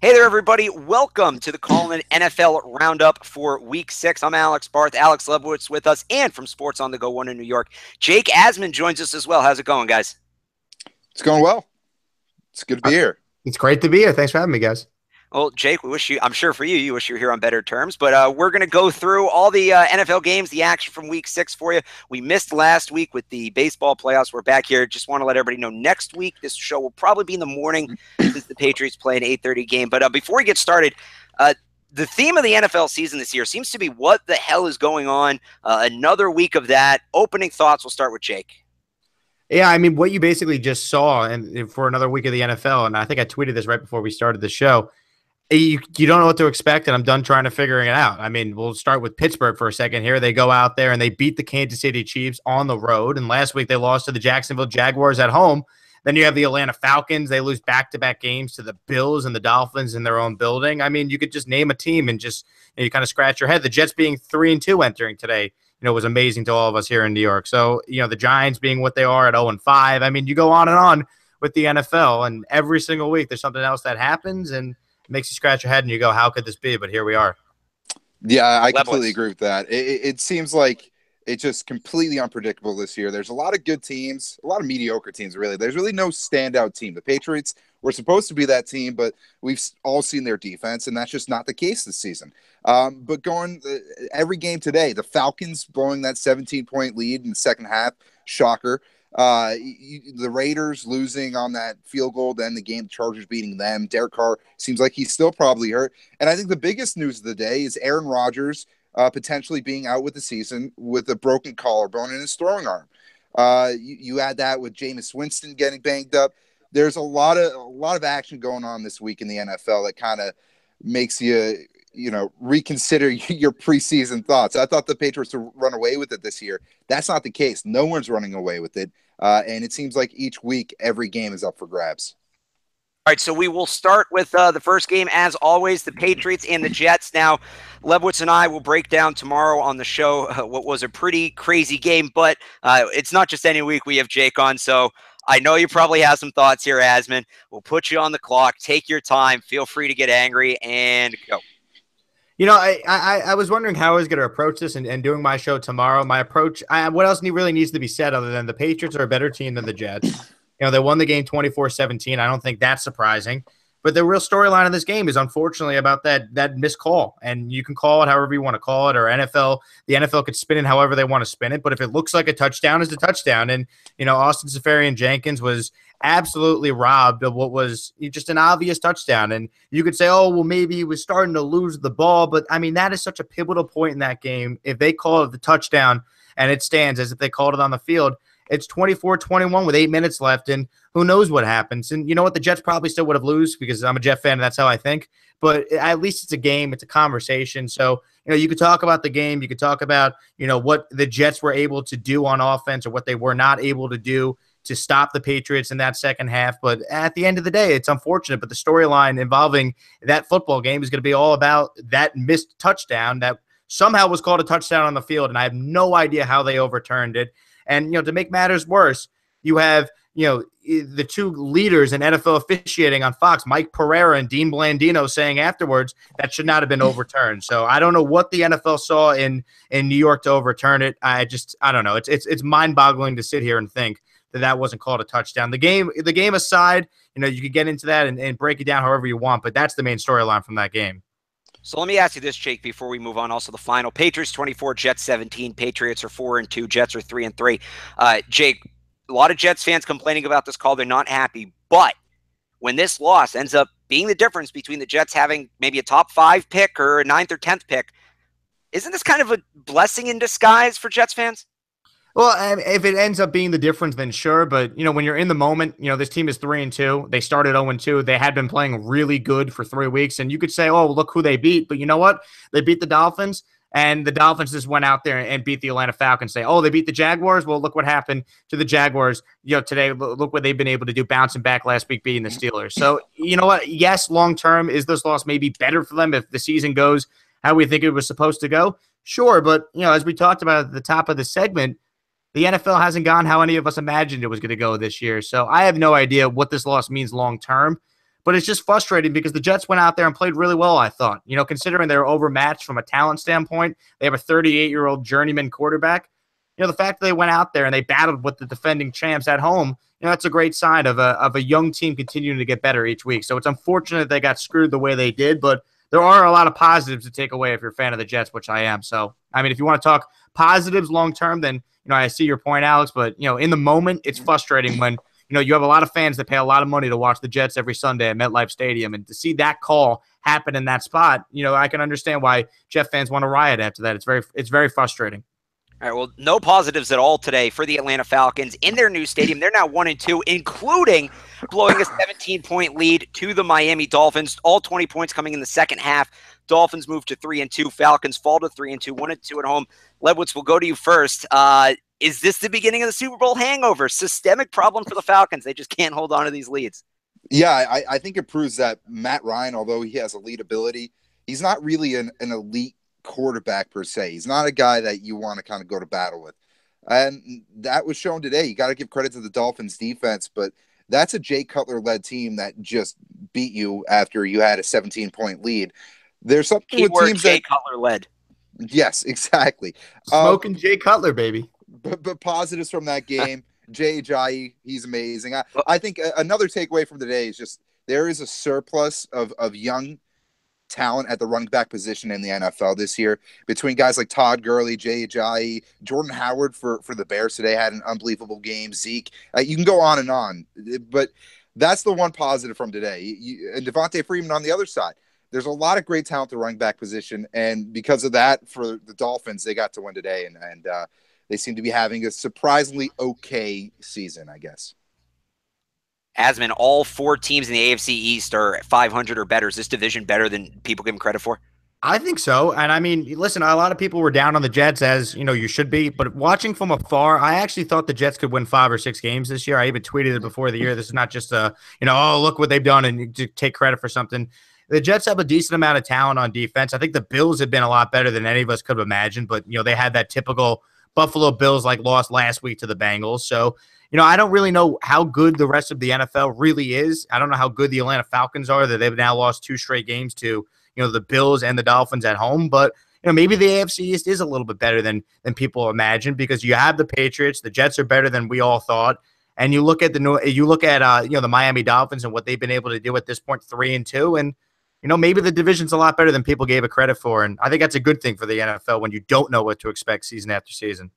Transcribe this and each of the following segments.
Hey there, everybody. Welcome to the Callin NFL Roundup for Week 6. I'm Alex Barth, Alex Lebowitz with us, and from Sports on the Go 1 in New York, Jake Asman joins us as well. How's it going, guys? It's going well. It's good to be here. It's great to be here. Thanks for having me, guys. Well, Jake, we wish I'm sure for you wish you were here on better terms, but we're going to go through all the NFL games, the action from Week 6 for you. We missed last week with the baseball playoffs. We're back here. Just want to let everybody know next week, this show will probably be in the morning since the Patriots play an 8:30 game. But before we get started, the theme of the NFL season this year seems to be what the hell is going on. Another week of that. Opening thoughts, we'll start with Jake. Yeah, I mean, what you basically just saw and for another week of the NFL, and I think I tweeted this right before we started the show, you don't know what to expect, and I'm done trying to figure it out. I mean, we'll start with Pittsburgh for a second here. They go out there and they beat the Kansas City Chiefs on the road, and last week they lost to the Jacksonville Jaguars at home. Then you have the Atlanta Falcons. They lose back-to-back games to the Bills and the Dolphins in their own building. I mean, you could just name a team and just you kind of scratch your head. The Jets being 3-2 entering today, was amazing to all of us here in New York. So, the Giants being what they are at 0-5. I mean, you go on with the NFL, and every single week there's something else that happens, and it makes you scratch your head and you go, how could this be? But here we are. Yeah, I completely agree with that. It seems like it's just completely unpredictable this year. There's a lot of good teams, a lot of mediocre teams, really. There's really no standout team. The Patriots were supposed to be that team, but we've all seen their defense, and that's just not the case this season. But going every game today, the Falcons blowing that 17-point lead in the second half, shocker. The Raiders losing on that field goal, then the game, the Chargers beating them. Derek Carr seems like he's still probably hurt. And I think the biggest news of the day is Aaron Rodgers potentially being out with the season with a broken collarbone in his throwing arm. You add that with Jameis Winston getting banged up. There's a lot of action going on this week in the NFL that kind of makes you reconsider your preseason thoughts. I thought the Patriots would run away with it this year. That's not the case. No one's running away with it. And it seems like each week, every game is up for grabs. All right, so we will start with the first game, as always, the Patriots and the Jets. Now, Lebowitz and I will break down tomorrow on the show what was a pretty crazy game, but it's not just any week we have Jake on, so I know you probably have some thoughts here, Asman. We'll put you on the clock. Take your time. Feel free to get angry and go. I was wondering how I was going to approach this and doing my show tomorrow. My approach, what else really needs to be said other than the Patriots are a better team than the Jets. They won the game 24-17. I don't think that's surprising. But the real storyline of this game is unfortunately about that missed call. And you can call it however you want to call it, or the NFL could spin it however they want to spin it. But if it looks like a touchdown, it's a touchdown. And, Austin Seferian-Jenkins was absolutely robbed of what was just an obvious touchdown. And you could say, oh, well, maybe he was starting to lose the ball. But, I mean, that is such a pivotal point in that game. If they call it the touchdown and it stands as if they called it on the field, it's 24-21 with 8 minutes left, and who knows what happens. And you know what? The Jets probably still would have lost because I'm a Jet fan, and that's how I think. But at least it's a game. It's a conversation. So, you could talk about the game. You could talk about, what the Jets were able to do on offense or what they were not able to do to stop the Patriots in that second half. But at the end of the day, it's unfortunate. But the storyline involving that football game is going to be all about that missed touchdown that somehow was called a touchdown on the field, and I have no idea how they overturned it. And, to make matters worse, you have, the two leaders in NFL officiating on Fox, Mike Pereira and Dean Blandino, saying afterwards that should not have been overturned. So I don't know what the NFL saw in New York to overturn it. I don't know. It's mind-boggling to sit here and think that wasn't called a touchdown. The game aside, you could get into that and break it down however you want, but that's the main storyline from that game. So let me ask you this, Jake, before we move on. Also, the final: Patriots 24, Jets 17. Patriots are 4-2. Jets are 3-3. Jake, a lot of Jets fans complaining about this call. They're not happy. But when this loss ends up being the difference between the Jets having maybe a top 5 pick or a 9th or 10th pick, isn't this kind of a blessing in disguise for Jets fans? Well, if it ends up being the difference, then sure. But, when you're in the moment, this team is 3-2. They started 0-2. They had been playing really good for 3 weeks. And you could say, oh, look who they beat. But you know what? They beat the Dolphins. And the Dolphins just went out there and beat the Atlanta Falcons. Say, oh, they beat the Jaguars? Well, look what happened to the Jaguars. Today, look what they've been able to do, bouncing back last week, beating the Steelers. So, you know what? Yes, long-term, is this loss maybe better for them if the season goes how we think it was supposed to go? Sure. But, as we talked about at the top of the segment, the NFL hasn't gone how any of us imagined it was going to go this year. So I have no idea what this loss means long-term. But it's just frustrating because the Jets went out there and played really well, I thought. Considering they're overmatched from a talent standpoint, they have a 38-year-old journeyman quarterback. The fact that they went out there and they battled with the defending champs at home, that's a great sign of a young team continuing to get better each week. So it's unfortunate they got screwed the way they did, but there are a lot of positives to take away if you're a fan of the Jets, which I am. So, if you want to talk positives long-term, then, I see your point, Alex, but, in the moment, it's frustrating when, you have a lot of fans that pay a lot of money to watch the Jets every Sunday at MetLife Stadium, and to see that call happen in that spot, I can understand why Jet fans want to riot after that. It's very frustrating. All right, well, no positives at all today for the Atlanta Falcons in their new stadium. They're now 1-2, including blowing a 17-point lead to the Miami Dolphins. All 20 points coming in the second half. Dolphins move to 3-2. Falcons fall to 3-2, 1-2 at home. Lebowitz, we'll go to you first. Is this the beginning of the Super Bowl hangover? Systemic problem for the Falcons. They just can't hold on to these leads. Yeah, I think it proves that Matt Ryan, although he has elite ability, he's not really an elite quarterback per se. He's not a guy that you want to kind of go to battle with. And that was shown today. You got to give credit to the Dolphins defense, but that's a Jay Cutler-led team that just beat you after you had a 17-point lead. There's something Keyword with teams Jay that Cutler-led. Yes, exactly. Smoking Jay Cutler, baby. But positives from that game, Jay Ajayi, he's amazing. I think another takeaway from today is just there is a surplus of young talent at the running back position in the NFL this year between guys like Todd Gurley, Jay Ajayi, Jordan Howard for the Bears today had an unbelievable game. Zeke, you can go on and on, but that's the one positive from today. And Devontae Freeman on the other side. There's a lot of great talent at the running back position, and because of that, for the Dolphins, they got to win today, and they seem to be having a surprisingly okay season, I guess. Asman, all 4 teams in the AFC East are 500 or better. Is this division better than people give them credit for? I think so. And listen, a lot of people were down on the Jets, as you should be. But watching from afar, I actually thought the Jets could win 5 or 6 games this year. I even tweeted it before the year. This is not just oh, look what they've done and you take credit for something. The Jets have a decent amount of talent on defense. I think the Bills have been a lot better than any of us could have imagined. But they had that typical Buffalo Bills loss last week to the Bengals. So I don't really know how good the rest of the NFL really is. I don't know how good the Atlanta Falcons are, that they've now lost 2 straight games to, the Bills and the Dolphins at home. But, maybe the AFC East is a little bit better than people imagine, because you have the Patriots. The Jets are better than we all thought. And you look at the Miami Dolphins and what they've been able to do at this point, 3-2. And, maybe the division's a lot better than people gave it credit for. And I think that's a good thing for the NFL when you don't know what to expect season after season.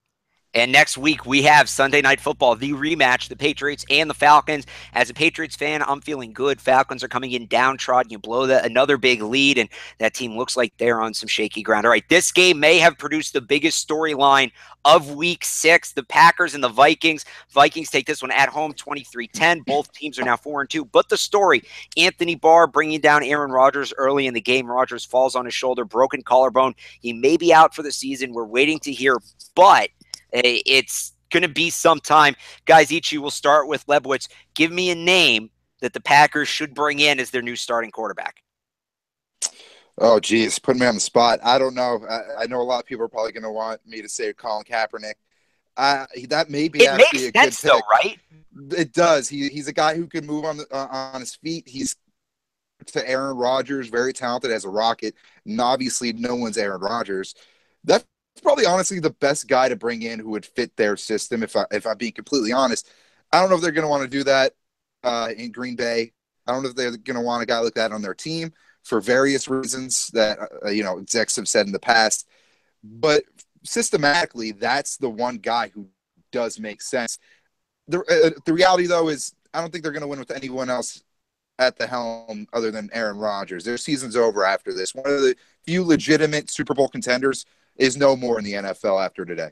And next week, we have Sunday Night Football, the rematch, the Patriots and the Falcons. As a Patriots fan, I'm feeling good. Falcons are coming in downtrodden. You blow another big lead, and that team looks like they're on some shaky ground. All right, this game may have produced the biggest storyline of Week 6. The Packers and the Vikings. Vikings take this one at home, 23-10. Both teams are now 4-2. But the story, Anthony Barr bringing down Aaron Rodgers early in the game. Rodgers falls on his shoulder, broken collarbone. He may be out for the season. We're waiting to hear, but it's going to be some time. Guys, each of you will start with Lebowitz. Give me a name that the Packers should bring in as their new starting quarterback. Oh, geez, putting me on the spot. I don't know. I know a lot of people are probably going to want me to say Colin Kaepernick. That may be actually a good pick. Though, right? It does. He's a guy who can move on his feet. He's to Aaron Rodgers, very talented as a rocket. And obviously, no one's Aaron Rodgers. That's probably honestly the best guy to bring in who would fit their system. If I'm being completely honest, I don't know if they're going to want to do that in Green Bay. I don't know if they're going to want a guy like that on their team for various reasons that execs have said in the past. But systematically, that's the one guy who does make sense. The reality, though, is I don't think they're going to win with anyone else at the helm other than Aaron Rodgers. Their season's over after this. One of the few legitimate Super Bowl contenders is no more in the NFL after today.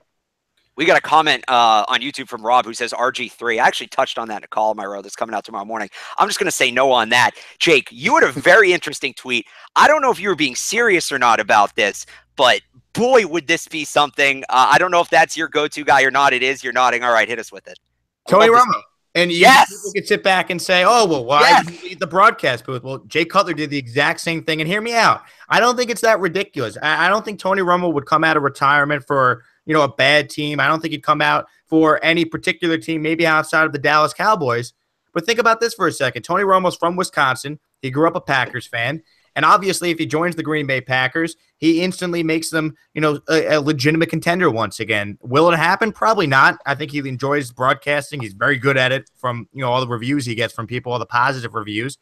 We got a comment on YouTube from Rob who says RG3. I actually touched on that in a column I wrote that's coming out tomorrow morning. I'm just going to say no on that. Jake, you had a very interesting tweet. I don't know if you were being serious or not about this, but boy, would this be something. I don't know if that's your go-to guy or not. It is. You're nodding. All right, hit us with it. Tony Romo. And yes, people can sit back and say, oh, well, why did you leave the broadcast booth? Well, Jay Cutler did the exact same thing. And hear me out. I don't think it's that ridiculous. I don't think Tony Romo would come out of retirement for, a bad team. I don't think he'd come out for any particular team, maybe outside of the Dallas Cowboys. But think about this for a second. Tony Romo's from Wisconsin. He grew up a Packers fan. And obviously, if he joins the Green Bay Packers, he instantly makes them, a legitimate contender once again. Will it happen? Probably not. I think he enjoys broadcasting. He's very good at it from, all the reviews he gets from people, all the positive reviews.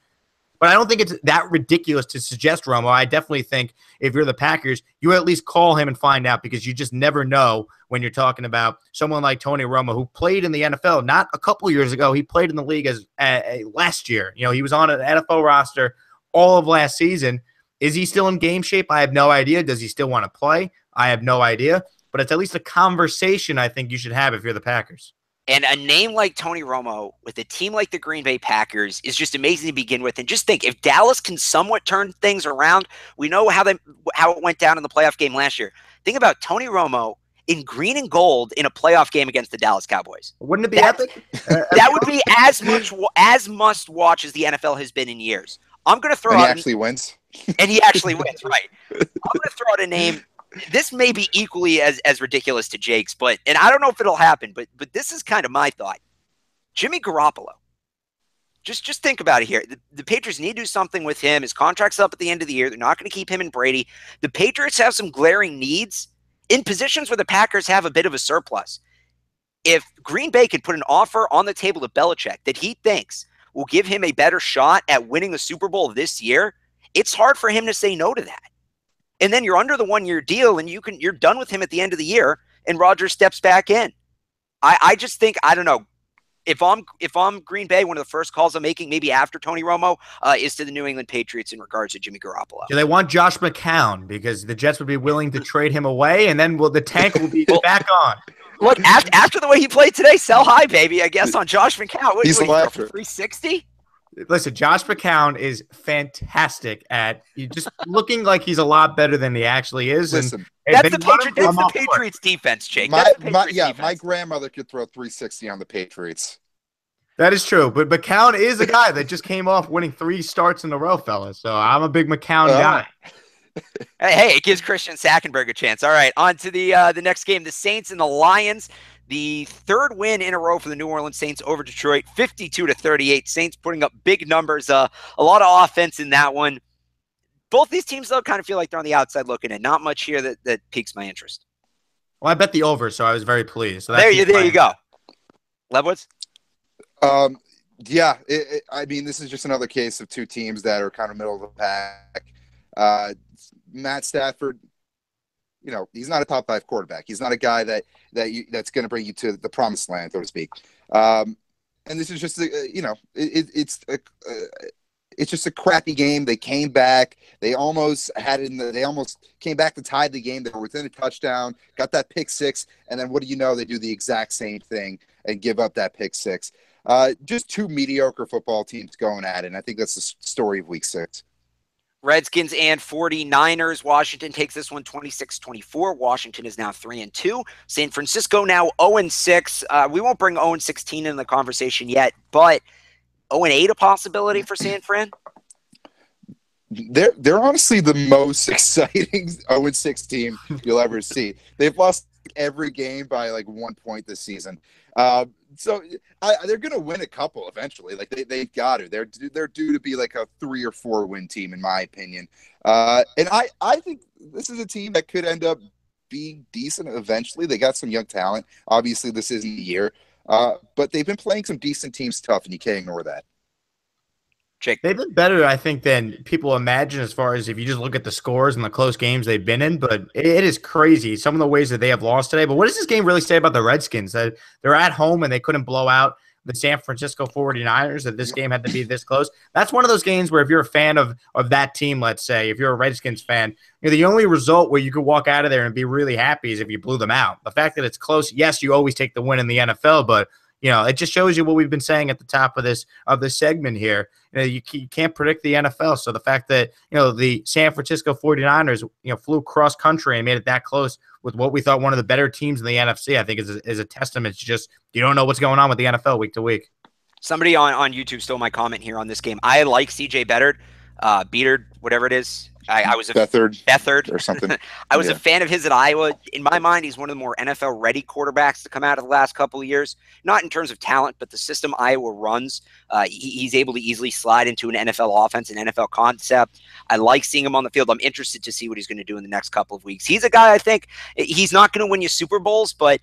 But I don't think it's that ridiculous to suggest Romo. I definitely think if you're the Packers, you at least call him and find out, because you just never know when you're talking about someone like Tony Romo, who played in the NFL not a couple years ago. He played in the league as last year. He was on an NFL roster all of last season. Is he still in game shape? I have no idea. Does he still want to play? I have no idea. But it's at least a conversation I think you should have if you're the Packers. And a name like Tony Romo with a team like the Green Bay Packers is just amazing to begin with. And just think, if Dallas can somewhat turn things around, we know how it went down in the playoff game last year. Think about Tony Romo in green and gold in a playoff game against the Dallas Cowboys. Wouldn't it be epic? That would be as must watch as the NFL has been in years. I'm going to throw out. He actually wins. And he actually wins, right? I'm going to throw out a name. This may be equally as ridiculous to Jake's, and I don't know if it'll happen, but this is kind of my thought. Jimmy Garoppolo. Just think about it here. The Patriots need to do something with him. His contract's up at the end of the year. They're not going to keep him and Brady. The Patriots have some glaring needs in positions where the Packers have a bit of a surplus. If Green Bay could put an offer on the table to Belichick that he thinks will give him a better shot at winning the Super Bowl this year, it's hard for him to say no to that. And then you're under the 1-year deal, and you're done with him at the end of the year, and Rodgers steps back in. I just think, I don't know, if I'm Green Bay, one of the first calls I'm making, maybe after Tony Romo, is to the New England Patriots in regards to Jimmy Garoppolo. Do they want Josh McCown because the Jets would be willing to trade him away, and then the tank will be back on? Look, after the way he played today, sell high, baby, I guess, on Josh McCown. He's left. 360? Listen, Josh McCown is fantastic at just looking like he's a lot better than he actually is. Listen, that's the Patriots defense, Jake. My grandmother could throw 360 on the Patriots. That is true, but McCown is a guy that just came off winning 3 starts in a row, fellas. So I'm a big McCown guy. Hey, it gives Christian Sackenberg a chance. All right, on to the next game, the Saints and the Lions. The third win in a row for the New Orleans Saints over Detroit, 52-38. Saints putting up big numbers, a lot of offense in that one. Both these teams, though, kind of feel like they're on the outside looking in. Not much here that piques my interest. Well, I bet the over, so I was very pleased. So there you go. Lebwoods? Yeah, I mean, this is just another case of two teams that are kind of middle of the pack. Matt Stafford, he's not a top 5 quarterback. He's not a guy that's going to bring you to the promised land, so to speak. And this is just, it's just a crappy game. They came back. They almost they almost came back to tie the game. They were within a touchdown, got that pick 6, and then what do you know? They do the exact same thing and give up that pick 6. Just two mediocre football teams going at it, and I think that's the story of Week 6. Redskins and 49ers. Washington takes this one 26-24. Washington is now 3-2. San Francisco now 0-6. We won't bring 0-16 in the conversation yet, but 0-8 a possibility for San Fran? They're honestly the most exciting 0-6 team you'll ever see. They've lost every game by 1 point this season. So they're going to win a couple eventually. They've got to. They're due to be a 3 or 4 win team, in my opinion. And I think this is a team that could end up being decent eventually. They got some young talent. Obviously, this isn't the year. But they've been playing some decent teams tough, and you can't ignore that. Jake. They've been better, I think, than people imagine as far as if you just look at the scores and the close games they've been in. But it is crazy, some of the ways that they have lost today. But what does this game really say about the Redskins? That they're at home and they couldn't blow out the San Francisco 49ers, that this game had to be this close? That's one of those games where if you're a fan of that team, let's say, if you're a Redskins fan, the only result where you could walk out of there and be really happy is if you blew them out. The fact that it's close, yes, you always take the win in the NFL, but it just shows you what we've been saying at the top of this segment here. You can't predict the NFL. So the fact that, the San Francisco 49ers, flew cross country and made it that close with what we thought one of the better teams in the NFC, I think is a testament to just, you don't know what's going on with the NFL week to week. Somebody on YouTube stole my comment here on this game. I like CJ Beathard. Beater, whatever it is. I was a Beathard or something. I was a fan of his at Iowa. In my mind, he's one of the more NFL-ready quarterbacks to come out of the last couple of years. Not in terms of talent, but the system Iowa runs. He's able to easily slide into an NFL offense, an NFL concept. I like seeing him on the field. I'm interested to see what he's going to do in the next couple of weeks. He's a guy I think he's not going to win you Super Bowls, but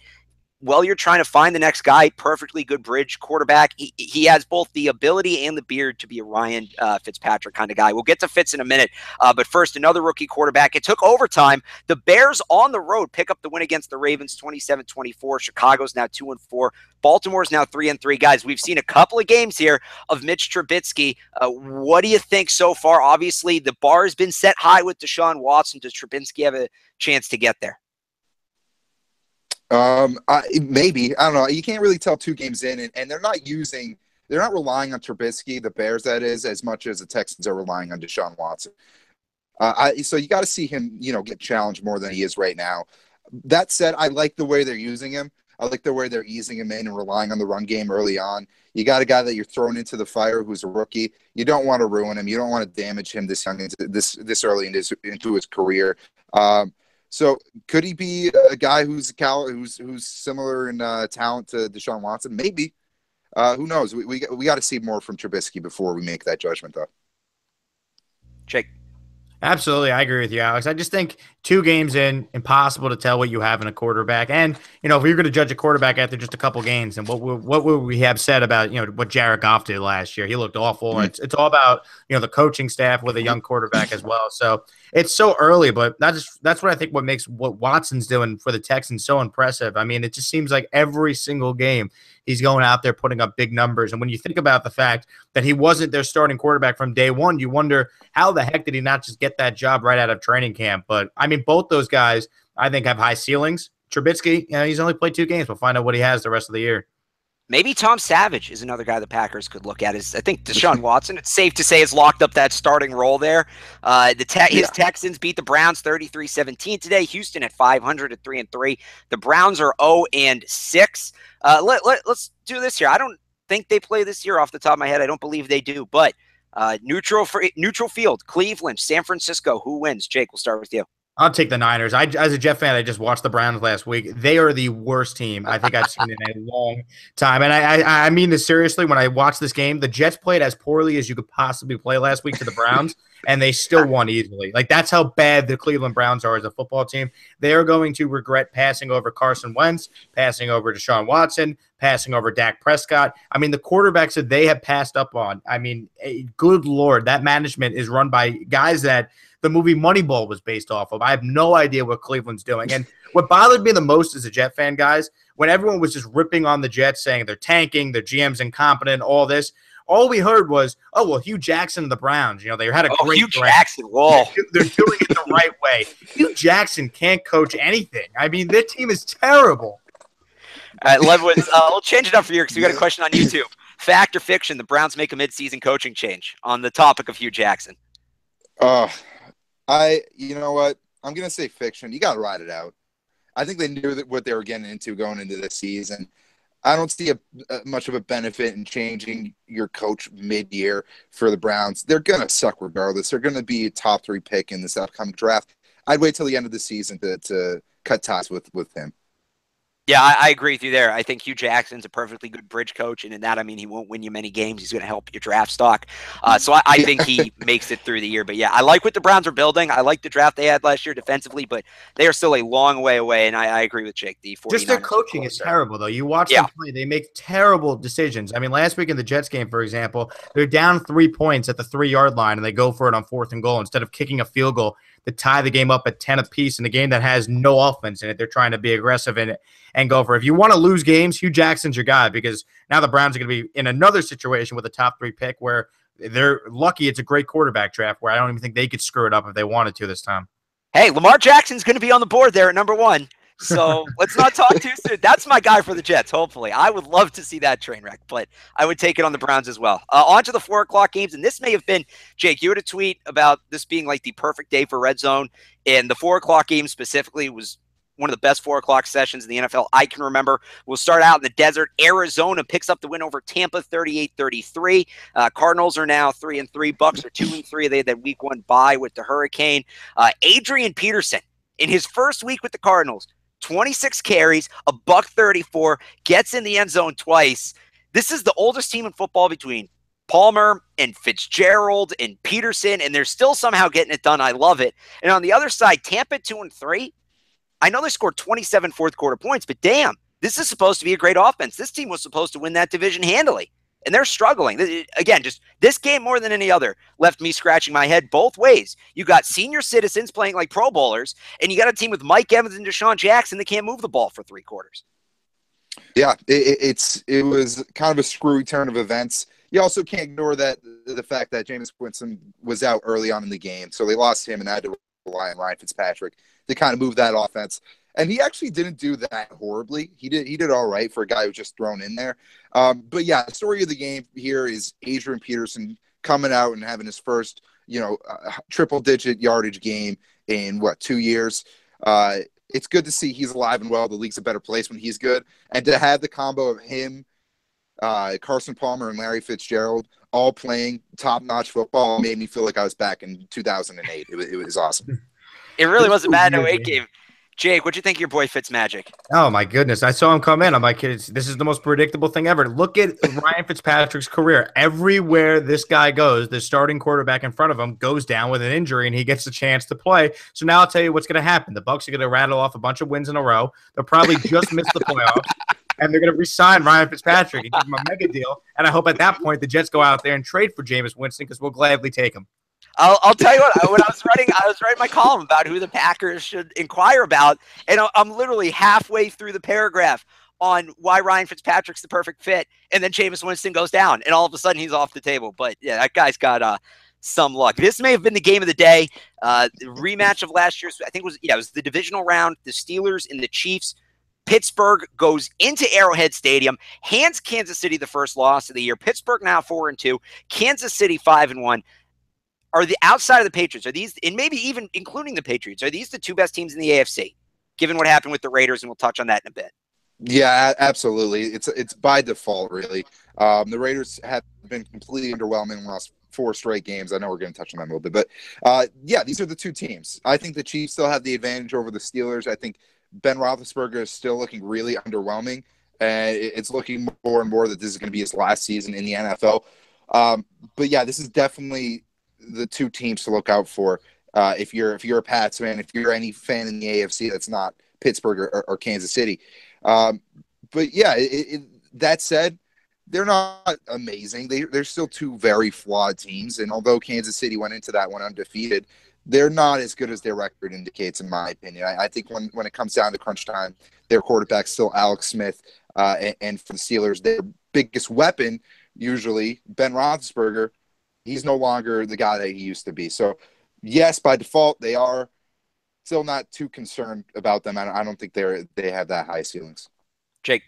while you're trying to find the next guy, perfectly good bridge quarterback, he has both the ability and the beard to be a Ryan Fitzpatrick kind of guy. We'll get to Fitz in a minute, but first, another rookie quarterback. It took overtime. The Bears on the road pick up the win against the Ravens 27-24. Chicago's now 2-4. Baltimore's now 3-3. Guys, we've seen a couple of games here of Mitch Trubisky. What do you think so far? Obviously, the bar has been set high with Deshaun Watson. Does Trubisky have a chance to get there? Maybe. I don't know. You can't really tell 2 games in, and they're not relying on Trubisky, the Bears, that is, as much as the Texans are relying on Deshaun Watson. So you got to see him, get challenged more than he is right now. That said, I like the way they're using him. I like the way they're easing him in and relying on the run game early on. You got a guy that you're throwing into the fire who's a rookie. You don't want to ruin him. You don't want to damage him this young, this early into his career. So could he be a guy who's similar in talent to Deshaun Watson? Maybe. Who knows? We got to see more from Trubisky before we make that judgment, though. Jake. Absolutely. I agree with you, Alex. I just think 2 games in, impossible to tell what you have in a quarterback. And, if you're going to judge a quarterback after just a couple games, and what would we have said about, what Jared Goff did last year? He looked awful. Mm-hmm. It's all about, the coaching staff with a young quarterback as well. So it's so early, but that's what I think what makes what Watson's doing for the Texans so impressive. I mean, it just seems like every single game he's going out there putting up big numbers. And when you think about the fact that he wasn't their starting quarterback from day one, you wonder how the heck did he not just get that job right out of training camp? But I mean, both those guys, I think, have high ceilings. Trubisky, he's only played 2 games. We'll find out what he has the rest of the year. Maybe Tom Savage is another guy the Packers could look at. I think Deshaun Watson, it's safe to say, has locked up that starting role there. His Texans beat the Browns 33-17 today. Houston at 500 at 3-3. The Browns are 0-6. Let's do this here. I don't think they play this year off the top of my head. I don't believe they do. But neutral field, Cleveland, San Francisco. Who wins? Jake, we'll start with you. I'll take the Niners. As a Jet fan, I just watched the Browns last week. They are the worst team I think I've seen in a long time. And I mean this seriously. When I watched this game, the Jets played as poorly as you could possibly play last week to the Browns, and they still won easily. Like, that's how bad the Cleveland Browns are as a football team. They are going to regret passing over Carson Wentz, passing over Deshaun Watson, passing over Dak Prescott. I mean, the quarterbacks that they have passed up on, I mean, good Lord, that management is run by guys that the movie Moneyball was based off of. I have no idea what Cleveland's doing. And what bothered me the most as a Jet fan, guys, when everyone was just ripping on the Jets, saying they're tanking, their GM's incompetent, all this, all we heard was, oh, well, Hugh Jackson and the Browns, they had a great Hugh Jackson, whoa. They're doing it the right way. Hugh Jackson can't coach anything. I mean, their team is terrible. All right, Ledwoods, we'll change it up for you because we got a question on YouTube. Fact or fiction, the Browns make a midseason coaching change on the topic of Hugh Jackson? You know what? I'm going to say fiction. You got to ride it out. I think they knew what they were getting into going into this season. I don't see much of a benefit in changing your coach mid-year for the Browns. They're going to suck regardless. They're going to be a top 3 pick in this upcoming draft. I'd wait till the end of the season to cut ties with him. Yeah, I agree with you there. I think Hugh Jackson's a perfectly good bridge coach, and in that, I mean, he won't win you many games. He's going to help your draft stock. So I think he makes it through the year. But, yeah, I like what the Browns are building. I like the draft they had last year defensively, but they are still a long way away, and I agree with Jake. The 49ers, just their coaching is terrible, though. You watch them play. They make terrible decisions. I mean, last week in the Jets game, for example, they're down 3 points at the 3-yard line, and they go for it on 4th and goal instead of kicking a field goal to tie the game up at 10 apiece in a game that has no offense in it. They're trying to be aggressive in it and go for it. If you want to lose games, Hugh Jackson's your guy, because now the Browns are going to be in another situation with a top 3 pick where they're lucky it's a great quarterback draft where I don't even think they could screw it up if they wanted to this time. Hey, Lamar Jackson's going to be on the board there at number 1. So let's not talk too soon. That's my guy for the Jets, hopefully. I would love to see that train wreck, but I would take it on the Browns as well. On to the 4 o'clock games, and this may have been, Jake, you had a tweet about this being like the perfect day for Red Zone, and the 4 o'clock game specifically was one of the best 4 o'clock sessions in the NFL I can remember. We'll start out in the desert. Arizona picks up the win over Tampa 38-33. Cardinals are now 3-3. Bucks are 2-3. They had that week 1 bye with the hurricane. Adrian Peterson, in his first week with the Cardinals, 26 carries, a $134, gets in the end zone twice. This is the oldest team in football between Palmer and Fitzgerald and Peterson, and they're still somehow getting it done. I love it. And on the other side, Tampa 2-3. I know they scored 27 fourth quarter points, but damn, this is supposed to be a great offense. This team was supposed to win that division handily, and they're struggling. Again, just this game more than any other left me scratching my head both ways. You got senior citizens playing like Pro Bowlers, and you got a team with Mike Evans and Deshaun Jackson that can't move the ball for 3 quarters. Yeah, it was kind of a screwy turn of events. You also can't ignore the fact that Jameis Winston was out early on in the game, so they lost him and had to rely on Ryan Fitzpatrick to kind of move that offense. And he actually didn't do that horribly. He did all right for a guy who was just thrown in there. But yeah, the story of the game here is Adrian Peterson coming out and having his first, triple-digit yardage game in 2 years. It's good to see he's alive and well. The league's a better place when he's good, and to have the combo of him, Carson Palmer, and Larry Fitzgerald all playing top-notch football made me feel like I was back in 2008. It was awesome. It really was a Madden 08 game. Jake, what'd you think of your boy Fitzmagic? Oh, my goodness. I saw him come in. I'm like, this is the most predictable thing ever. Look at Ryan Fitzpatrick's career. Everywhere this guy goes, the starting quarterback in front of him goes down with an injury, and he gets a chance to play. So now I'll tell you what's going to happen. The Bucs are going to rattle off a bunch of wins in a row. They'll probably just miss the playoffs, and they're going to re-sign Ryan Fitzpatrick and give him a mega deal. And I hope at that point the Jets go out there and trade for Jameis Winston because we'll gladly take him. I'll tell you what, when I was writing my column about who the Packers should inquire about, and I'm literally halfway through the paragraph on why Ryan Fitzpatrick's the perfect fit, and then Jameis Winston goes down, and all of a sudden he's off the table. But yeah, that guy's got some luck. This may have been the game of the day. The rematch of last year's, I think it was the divisional round, the Steelers and the Chiefs. Pittsburgh goes into Arrowhead Stadium, hands Kansas City the first loss of the year. Pittsburgh now 4-2, Kansas City 5-1. Are the outside of the Patriots, are these, and maybe even including the Patriots, are these the 2 best teams in the AFC, given what happened with the Raiders? And we'll touch on that in a bit. Yeah, absolutely. It's by default, really. The Raiders have been completely underwhelming in the last 4 straight games. I know we're going to touch on that a little bit, but yeah, these are the 2 teams. I think the Chiefs still have the advantage over the Steelers. I think Ben Roethlisberger is still looking really underwhelming, and it's looking more and more that this is going to be his last season in the NFL. But yeah, this is definitely the 2 teams to look out for if you're a Pats fan, if you're any fan in the AFC that's not Pittsburgh or Kansas City. But yeah, that said, they're not amazing. They're still 2 very flawed teams, and although Kansas City went into that one undefeated, they're not as good as their record indicates, in my opinion. I think when it comes down to crunch time, their quarterback's still Alex Smith, and for the Steelers, their biggest weapon, usually Ben Roethlisberger, he's no longer the guy that he used to be. So, yes, by default, they are still not too concerned about them. I don't think they have that high ceilings. Jake.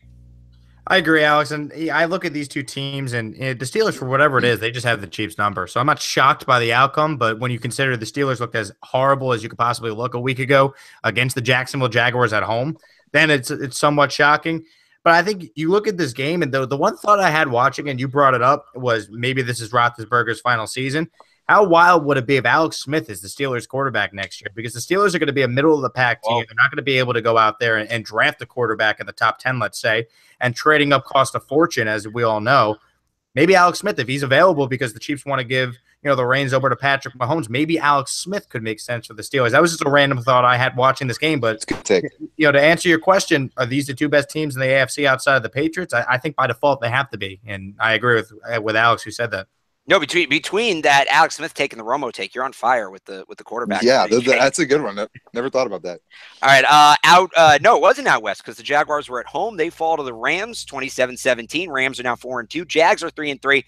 I agree, Alex. And I look at these 2 teams, and the Steelers, for whatever it is, they just have the Chiefs number. So I'm not shocked by the outcome, but when you consider the Steelers looked as horrible as you could possibly look a week ago against the Jacksonville Jaguars at home, then it's somewhat shocking. But I think you look at this game, and the one thought I had watching, and you brought it up, was maybe this is Roethlisberger's final season. How wild would it be if Alex Smith is the Steelers quarterback next year? Because the Steelers are going to be a middle-of-the-pack team. They're not going to be able to go out there and draft a quarterback in the top 10, let's say, and trading up cost a fortune, as we all know. Maybe Alex Smith, if he's available because the Chiefs want to give the reins over to Patrick Mahomes, maybe Alex Smith could make sense for the Steelers. That was just a random thought I had watching this game. But to answer your question, are these the 2 best teams in the AFC outside of the Patriots? I think by default they have to be, and I agree with Alex who said that. No, between that Alex Smith take and the Romo take, you're on fire with the quarterback. Yeah, that's a good one. Never thought about that. All right, no, it wasn't out west because the Jaguars were at home. They fall to the Rams 27-17. Rams are now 4-2. Jags are 3-3.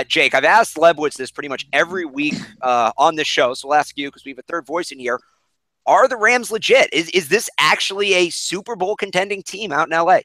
Jake, I've asked Lebowitz this pretty much every week on this show, so I'll ask you because we have a third voice in here. Are the Rams legit? Is this actually a Super Bowl contending team out in LA?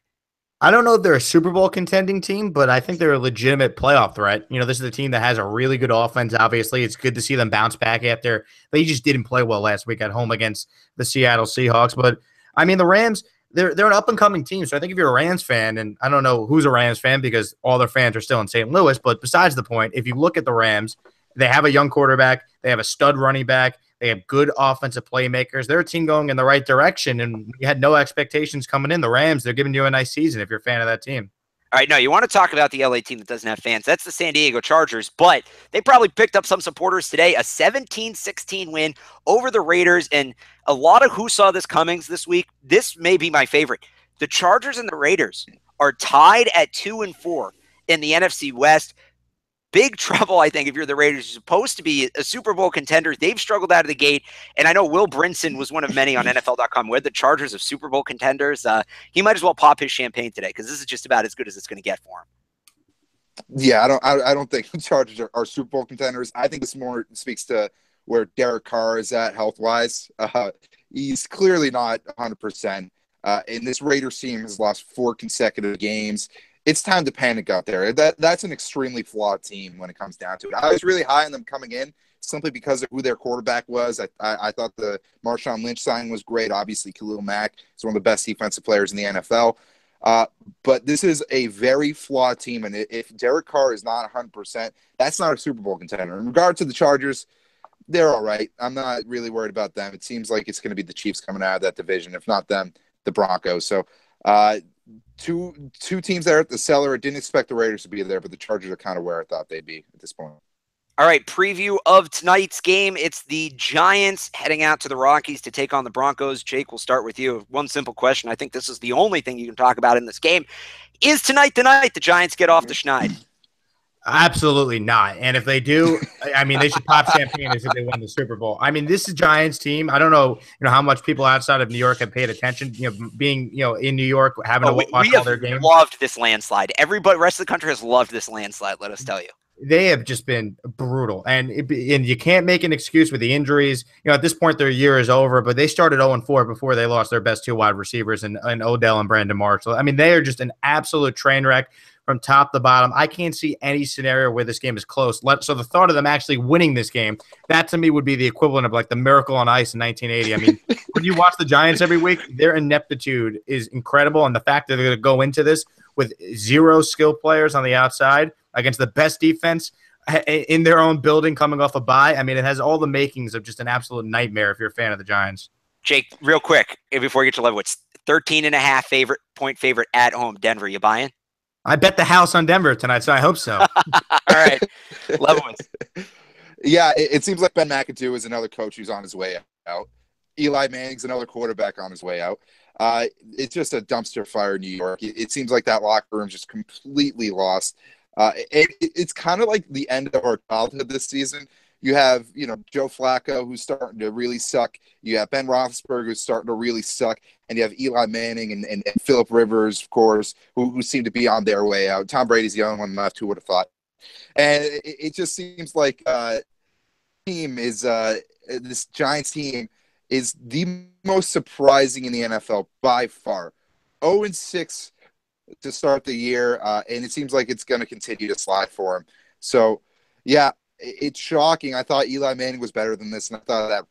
I don't know if they're a Super Bowl contending team, but I think they're a legitimate playoff threat. This is a team that has a really good offense, obviously. It's good to see them bounce back after they just didn't play well last week at home against the Seattle Seahawks. But I mean, the Rams, they're an up-and-coming team. So I think if you're a Rams fan, and I don't know who's a Rams fan because all their fans are still in St. Louis, but besides the point, if you look at the Rams, they have a young quarterback. They have a stud running back. They have good offensive playmakers. They're a team going in the right direction, and we had no expectations coming in. The Rams, they're giving you a nice season if you're a fan of that team. All right, no, you want to talk about the LA team that doesn't have fans. That's the San Diego Chargers, but they probably picked up some supporters today. A 17-16 win over the Raiders, and a lot of who saw this coming this week. This may be my favorite. The Chargers and the Raiders are tied at 2-4 in the NFC West. Big trouble, I think, if you're the Raiders. You're supposed to be a Super Bowl contender. They've struggled out of the gate. And I know Will Brinson was one of many on NFL.com who had the Chargers of Super Bowl contenders. He might as well pop his champagne today because this is just about as good as it's going to get for him. Yeah, I don't think the Chargers are Super Bowl contenders. I think this more speaks to where Derek Carr is at health-wise. He's clearly not 100%. And this Raiders team has lost 4 consecutive games. It's time to panic out there. That's an extremely flawed team when it comes down to it. I was really high on them coming in simply because of who their quarterback was. I thought the Marshawn Lynch signing was great. Obviously, Khalil Mack is one of the best defensive players in the NFL. But this is a very flawed team, and if Derek Carr is not 100%, that's not a Super Bowl contender. In regard to the Chargers, they're all right. I'm not really worried about them. It seems like it's going to be the Chiefs coming out of that division. If not them, the Broncos. So, two teams there at the cellar. I didn't expect the Raiders to be there, but the Chargers are kind of where I thought they'd be at this point. All right, preview of tonight's game. It's the Giants heading out to the Rockies to take on the Broncos. Jake, we'll start with you. One simple question. I think this is the only thing you can talk about in this game. Is tonight the night the Giants get off the schneid? Absolutely not. And if they do, I mean, they should pop champagne as if they won the Super Bowl. I mean, this is Giants team. I don't know, how much people outside of New York have paid attention, being, in New York, having to watch all their games. Loved this landslide. Everybody, rest of the country has loved this landslide. Let us tell you. They have just been brutal, and you can't make an excuse with the injuries. At this point, their year is over, but they started 0-4 before they lost their best 2 wide receivers and Odell and Brandon Marshall. I mean, they are just an absolute train wreck from top to bottom. I can't see any scenario where this game is close. So the thought of them actually winning this game, that to me would be the equivalent of like the Miracle on Ice in 1980. I mean, when you watch the Giants every week, their ineptitude is incredible, and the fact that they're going to go into this with 0 skill players on the outside against the best defense in their own building coming off a bye. I mean, it has all the makings of just an absolute nightmare if you're a fan of the Giants. Jake, real quick, before we get to Leibowitz, 13.5 point favorite at home, Denver. You buying? I bet the house on Denver tonight, so I hope so. All right. Leibowitz. Yeah, it seems like Ben McAdoo is another coach who's on his way out. Eli Manning's another quarterback on his way out. It's just a dumpster fire in New York. It seems like that locker room just completely lost. It's kind of like the end of our childhood this season. You have, Joe Flacco, who's starting to really suck. You have Ben Roethlisberger, who's starting to really suck. And you have Eli Manning and Phillip Rivers, of course, who seem to be on their way out. Tom Brady's the only one left. Who would have thought? And it just seems like this Giants team is the most surprising in the NFL by far. 0-6 to start the year, and it seems like it's going to continue to slide for him. So, yeah, it's shocking. I thought Eli Manning was better than this, and I thought that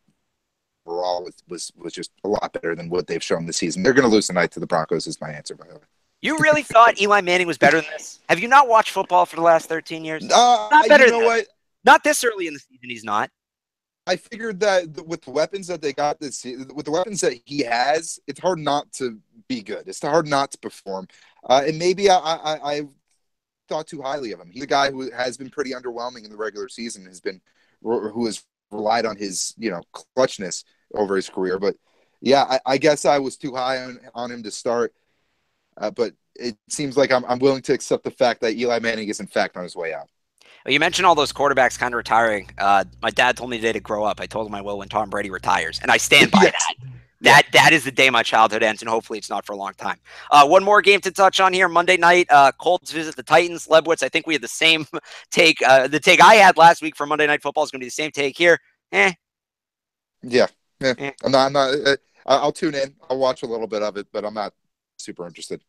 overall was just a lot better than what they've shown this season. They're going to lose tonight to the Broncos is my answer, by the way. You really thought Eli Manning was better than this? Have you not watched football for the last 13 years? Not better than what? Not this early in the season, he's not. I figured that with the weapons that they got with the weapons that he has, it's hard not to be good. It's hard not to perform. And maybe I thought too highly of him. He's a guy who has been pretty underwhelming in the regular season, who has relied on his, clutchness over his career. But yeah, I guess I was too high on him to start. But it seems like I'm willing to accept the fact that Eli Manning is in fact on his way out. You mentioned all those quarterbacks kind of retiring. My dad told me today to grow up. I told him I will when Tom Brady retires, and I stand by that. That is the day my childhood ends, and hopefully it's not for a long time. One more game to touch on here. Monday night, Colts visit the Titans. Leibowitz, I think we had the same take. The take I had last week for Monday Night Football is going to be the same take here. Yeah. I'm not. I'll tune in. I'll watch a little bit of it, but I'm not super interested.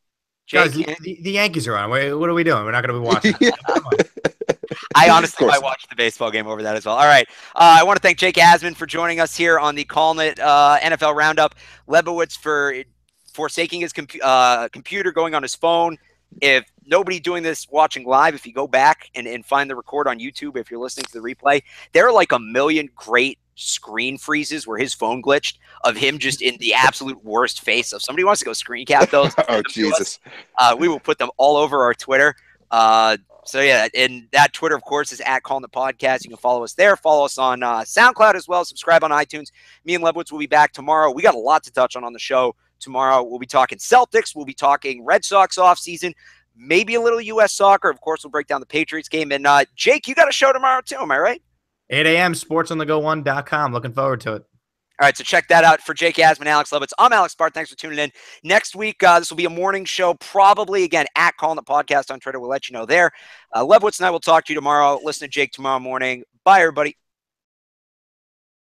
Jake, the Yankees are on. What are we doing? We're not going to be watching. I honestly might watch the baseball game over that as well. All right. I want to thank Jake Asman for joining us here on the Callin NFL Roundup. Lebowitz for forsaking his computer, going on his phone. If nobody doing this watching live, if you go back and find the record on YouTube, if you're listening to the replay, there are like a million great screen freezes where his phone glitched of him just in the absolute worst face. So if somebody wants to go screen cap those, oh Jesus, we will put them all over our Twitter. So yeah, and that Twitter, of course, is at Callin the Podcast. You can follow us there. Follow us on SoundCloud as well. Subscribe on iTunes. Me and Lebowitz will be back tomorrow. We got a lot to touch on the show tomorrow. We'll be talking Celtics. We'll be talking Red Sox offseason. Maybe a little U.S. soccer. Of course, we'll break down the Patriots game. And Jake, you got a show tomorrow too, am I right? 8 a.m. sportsonthego1.com. Looking forward to it. All right, so check that out. For Jake Asman, Alex Lebowitz, I'm Alex Barth. Thanks for tuning in. Next week, this will be a morning show, probably, again, at Callin the Podcast on Twitter. We'll let you know there. Lebowitz and I will talk to you tomorrow. Listen to Jake tomorrow morning. Bye, everybody.